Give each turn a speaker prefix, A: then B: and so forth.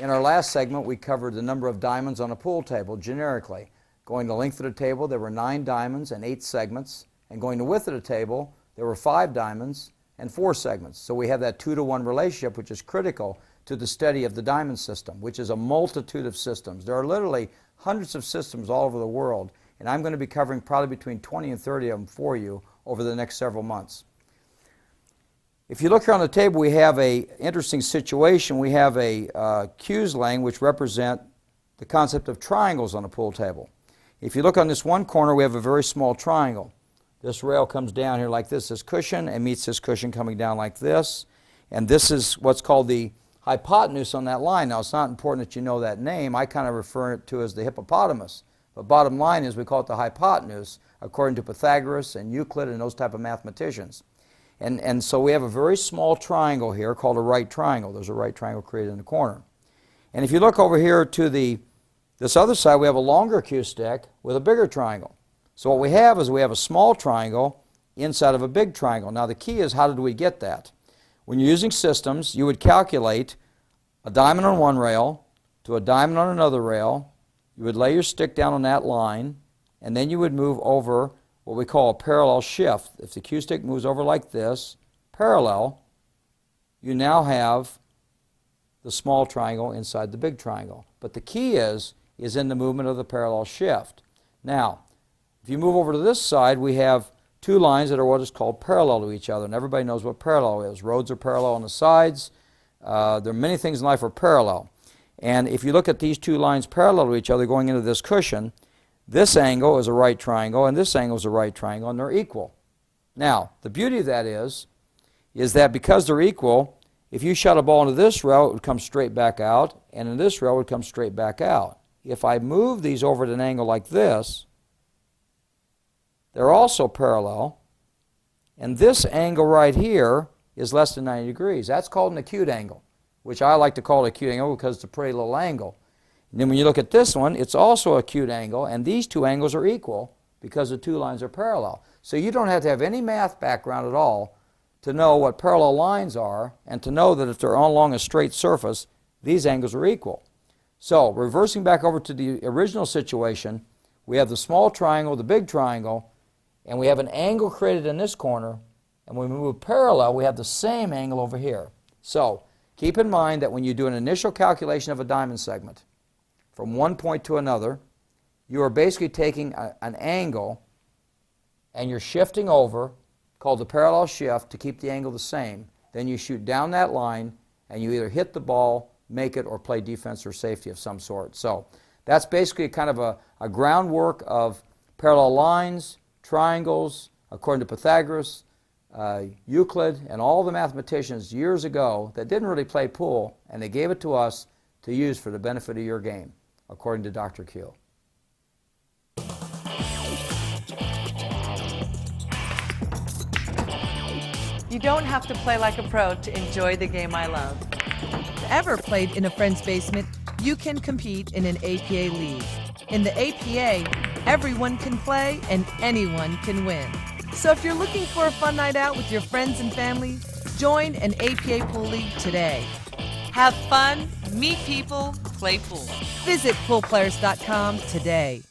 A: In our last segment, we covered the number of diamonds on a pool table generically. Going the length of the table, there were 9 diamonds and 8 segments. And going the width of the table, there were 5 diamonds and 4 segments. So we have that 2-to-1 relationship, which is critical to the study of the diamond system, which is a multitude of systems. There are literally hundreds of systems all over the world, and I'm going to be covering probably between 20 and 30 of them for you over the next several months. If you look here on the table, we have an interesting situation. We have a cues laying which represent the concept of triangles on a pool table. If you look on this one corner, we have a very small triangle. This rail comes down here like this cushion, and meets this cushion coming down like this. And this is what's called the hypotenuse on that line. Now, it's not important that you know that name. I kind of refer to it as the hippopotamus. But bottom line is we call it the hypotenuse, according to Pythagoras and Euclid and those type of mathematicians. And so we have a very small triangle here called a right triangle. There's a right triangle created in the corner. And if you look over here to this other side, we have a longer cue stick with a bigger triangle. So what we have is we have a small triangle inside of a big triangle. Now the key is, how did we get that? When you're using systems, you would calculate a diamond on one rail to a diamond on another rail. You would lay your stick down on that line, and then you would move over what we call a parallel shift. If the cue stick moves over like this, parallel, you now have the small triangle inside the big triangle. But the key is in the movement of the parallel shift. Now, if you move over to this side, we have 2 lines that are what is called parallel to each other, and everybody knows what parallel is. Roads are parallel on the sides. There are many things in life that are parallel. And if you look at these 2 lines parallel to each other going into this cushion, this angle is a right triangle, and this angle is a right triangle, and they're equal. Now, the beauty of that is that because they're equal, if you shot a ball into this rail, it would come straight back out, and in this rail, it would come straight back out. If I move these over at an angle like this, they're also parallel, and this angle right here is less than 90 degrees. That's called an acute angle, which I like to call an acute angle because it's a pretty little angle. And then when you look at this one, it's also an acute angle, and these 2 angles are equal because the 2 lines are parallel. So you don't have to have any math background at all to know what parallel lines are, and to know that if they're all along a straight surface, these angles are equal. So reversing back over to the original situation, we have the small triangle, the big triangle, and we have an angle created in this corner, and when we move parallel, we have the same angle over here. So keep in mind that when you do an initial calculation of a diamond segment from one point to another, you are basically taking an angle and you're shifting over, called the parallel shift, to keep the angle the same. Then you shoot down that line and you either hit the ball, make it, or play defense or safety of some sort. So that's basically kind of a groundwork of parallel lines, triangles, according to Pythagoras, Euclid, and all the mathematicians years ago that didn't really play pool, and they gave it to us to use for the benefit of your game, according to Dr. Q.
B: You don't have to play like a pro to enjoy the game I love.
C: Ever played in a friend's basement, you can compete in an APA league. In the APA, everyone can play and anyone can win. So if you're looking for a fun night out with your friends and family, join an APA pool league today.
B: Have fun, meet people, play pool.
C: Visit poolplayers.com today.